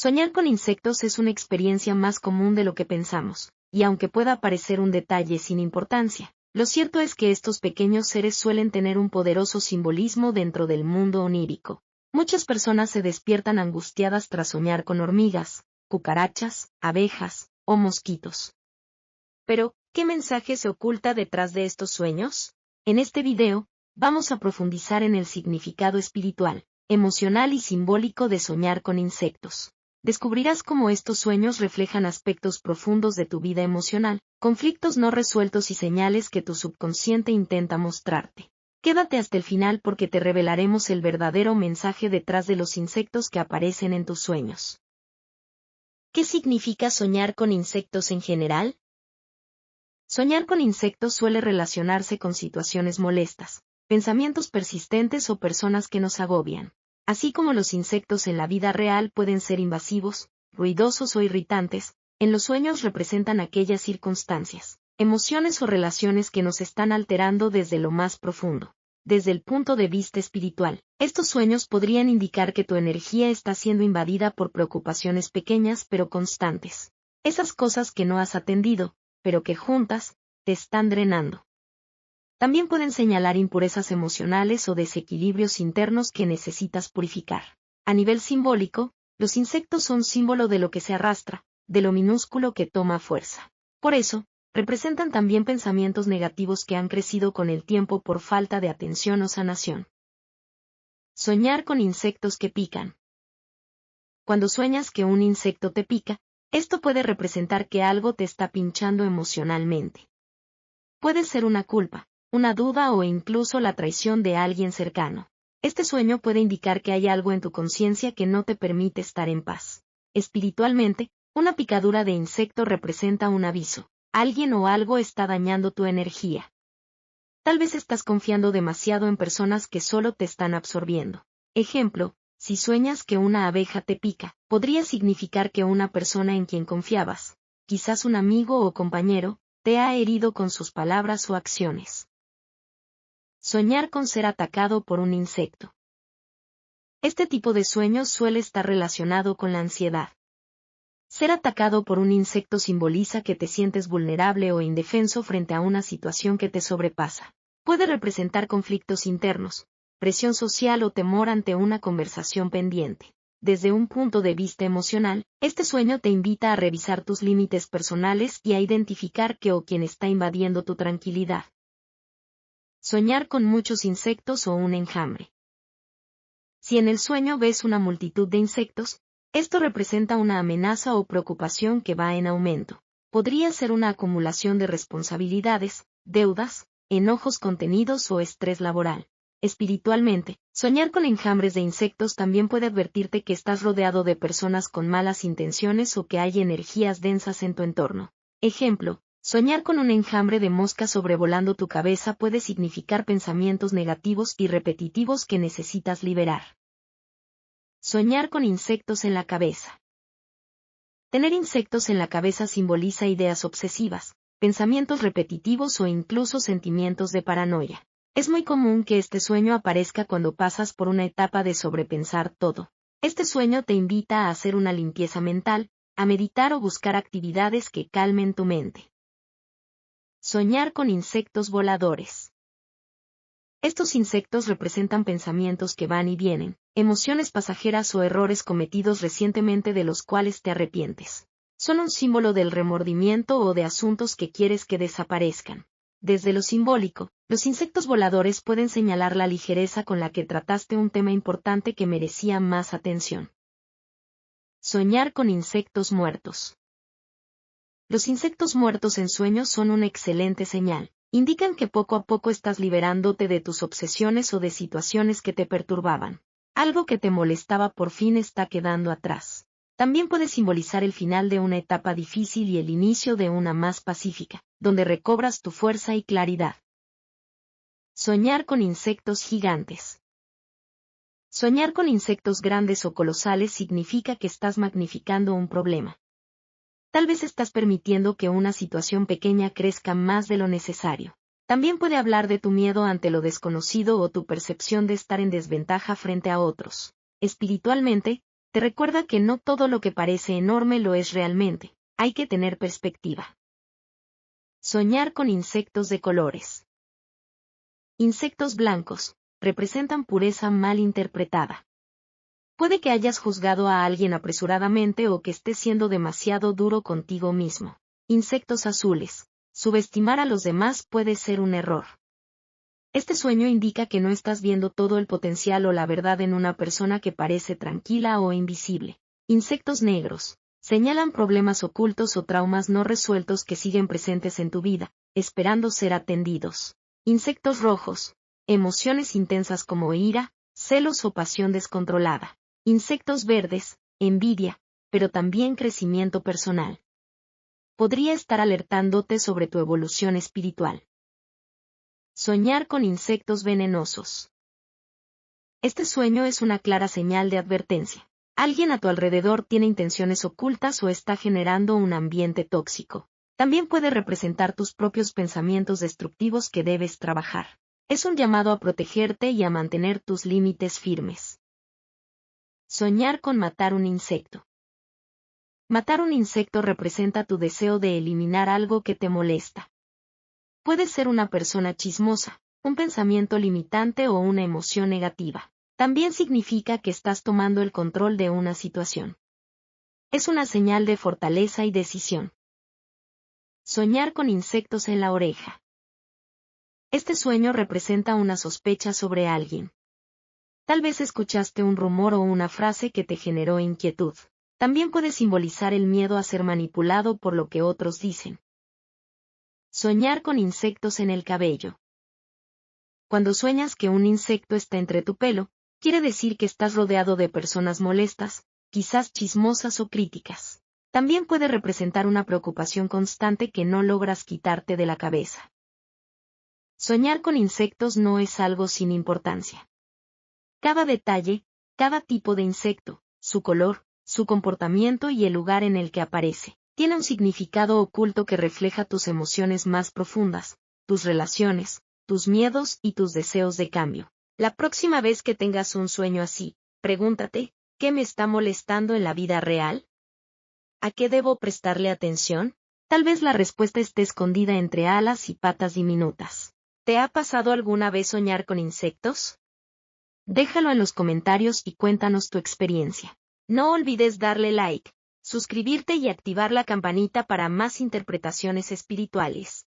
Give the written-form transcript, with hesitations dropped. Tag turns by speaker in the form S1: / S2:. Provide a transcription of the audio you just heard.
S1: Soñar con insectos es una experiencia más común de lo que pensamos, y aunque pueda parecer un detalle sin importancia, lo cierto es que estos pequeños seres suelen tener un poderoso simbolismo dentro del mundo onírico. Muchas personas se despiertan angustiadas tras soñar con hormigas, cucarachas, abejas o mosquitos. Pero, ¿qué mensaje se oculta detrás de estos sueños? En este video, vamos a profundizar en el significado espiritual, emocional y simbólico de soñar con insectos. Descubrirás cómo estos sueños reflejan aspectos profundos de tu vida emocional, conflictos no resueltos y señales que tu subconsciente intenta mostrarte. Quédate hasta el final porque te revelaremos el verdadero mensaje detrás de los insectos que aparecen en tus sueños. ¿Qué significa soñar con insectos en general? Soñar con insectos suele relacionarse con situaciones molestas, pensamientos persistentes o personas que nos agobian. Así como los insectos en la vida real pueden ser invasivos, ruidosos o irritantes, en los sueños representan aquellas circunstancias, emociones o relaciones que nos están alterando desde lo más profundo. Desde el punto de vista espiritual, estos sueños podrían indicar que tu energía está siendo invadida por preocupaciones pequeñas pero constantes. Esas cosas que no has atendido, pero que juntas, te están drenando. También pueden señalar impurezas emocionales o desequilibrios internos que necesitas purificar. A nivel simbólico, los insectos son símbolo de lo que se arrastra, de lo minúsculo que toma fuerza. Por eso, representan también pensamientos negativos que han crecido con el tiempo por falta de atención o sanación. Soñar con insectos que pican. Cuando sueñas que un insecto te pica, esto puede representar que algo te está pinchando emocionalmente. Puede ser una culpa, una duda o incluso la traición de alguien cercano. Este sueño puede indicar que hay algo en tu conciencia que no te permite estar en paz. Espiritualmente, una picadura de insecto representa un aviso. Alguien o algo está dañando tu energía. Tal vez estás confiando demasiado en personas que solo te están absorbiendo. Ejemplo, si sueñas que una abeja te pica, podría significar que una persona en quien confiabas, quizás un amigo o compañero, te ha herido con sus palabras o acciones. Soñar con ser atacado por un insecto. Este tipo de sueños suele estar relacionado con la ansiedad. Ser atacado por un insecto simboliza que te sientes vulnerable o indefenso frente a una situación que te sobrepasa. Puede representar conflictos internos, presión social o temor ante una conversación pendiente. Desde un punto de vista emocional, este sueño te invita a revisar tus límites personales y a identificar qué o quién está invadiendo tu tranquilidad. Soñar con muchos insectos o un enjambre. Si en el sueño ves una multitud de insectos, esto representa una amenaza o preocupación que va en aumento. Podría ser una acumulación de responsabilidades, deudas, enojos contenidos o estrés laboral. Espiritualmente, soñar con enjambres de insectos también puede advertirte que estás rodeado de personas con malas intenciones o que hay energías densas en tu entorno. Ejemplo, soñar con un enjambre de moscas sobrevolando tu cabeza puede significar pensamientos negativos y repetitivos que necesitas liberar. Soñar con insectos en la cabeza. Tener insectos en la cabeza simboliza ideas obsesivas, pensamientos repetitivos o incluso sentimientos de paranoia. Es muy común que este sueño aparezca cuando pasas por una etapa de sobrepensar todo. Este sueño te invita a hacer una limpieza mental, a meditar o buscar actividades que calmen tu mente. Soñar con insectos voladores. Estos insectos representan pensamientos que van y vienen, emociones pasajeras o errores cometidos recientemente de los cuales te arrepientes. Son un símbolo del remordimiento o de asuntos que quieres que desaparezcan. Desde lo simbólico, los insectos voladores pueden señalar la ligereza con la que trataste un tema importante que merecía más atención. Soñar con insectos muertos. Los insectos muertos en sueños son una excelente señal. Indican que poco a poco estás liberándote de tus obsesiones o de situaciones que te perturbaban. Algo que te molestaba por fin está quedando atrás. También puede simbolizar el final de una etapa difícil y el inicio de una más pacífica, donde recobras tu fuerza y claridad. Soñar con insectos gigantes. Soñar con insectos grandes o colosales significa que estás magnificando un problema. Tal vez estás permitiendo que una situación pequeña crezca más de lo necesario. También puede hablar de tu miedo ante lo desconocido o tu percepción de estar en desventaja frente a otros. Espiritualmente, te recuerda que no todo lo que parece enorme lo es realmente, hay que tener perspectiva. Soñar con insectos de colores. Insectos blancos, representan pureza mal interpretada. Puede que hayas juzgado a alguien apresuradamente o que estés siendo demasiado duro contigo mismo. Insectos azules. Subestimar a los demás puede ser un error. Este sueño indica que no estás viendo todo el potencial o la verdad en una persona que parece tranquila o invisible. Insectos negros. Señalan problemas ocultos o traumas no resueltos que siguen presentes en tu vida, esperando ser atendidos. Insectos rojos. Emociones intensas como ira, celos o pasión descontrolada. Insectos verdes, envidia, pero también crecimiento personal. Podría estar alertándote sobre tu evolución espiritual. Soñar con insectos venenosos. Este sueño es una clara señal de advertencia. Alguien a tu alrededor tiene intenciones ocultas o está generando un ambiente tóxico. También puede representar tus propios pensamientos destructivos que debes trabajar. Es un llamado a protegerte y a mantener tus límites firmes. Soñar con matar un insecto. Matar un insecto representa tu deseo de eliminar algo que te molesta. Puede ser una persona chismosa, un pensamiento limitante o una emoción negativa. También significa que estás tomando el control de una situación. Es una señal de fortaleza y decisión. Soñar con insectos en la oreja. Este sueño representa una sospecha sobre alguien. Tal vez escuchaste un rumor o una frase que te generó inquietud. También puede simbolizar el miedo a ser manipulado por lo que otros dicen. Soñar con insectos en el cabello. Cuando sueñas que un insecto está entre tu pelo, quiere decir que estás rodeado de personas molestas, quizás chismosas o críticas. También puede representar una preocupación constante que no logras quitarte de la cabeza. Soñar con insectos no es algo sin importancia. Cada detalle, cada tipo de insecto, su color, su comportamiento y el lugar en el que aparece, tiene un significado oculto que refleja tus emociones más profundas, tus relaciones, tus miedos y tus deseos de cambio. La próxima vez que tengas un sueño así, pregúntate, ¿qué me está molestando en la vida real? ¿A qué debo prestarle atención? Tal vez la respuesta esté escondida entre alas y patas diminutas. ¿Te ha pasado alguna vez soñar con insectos? Déjalo en los comentarios y cuéntanos tu experiencia. No olvides darle like, suscribirte y activar la campanita para más interpretaciones espirituales.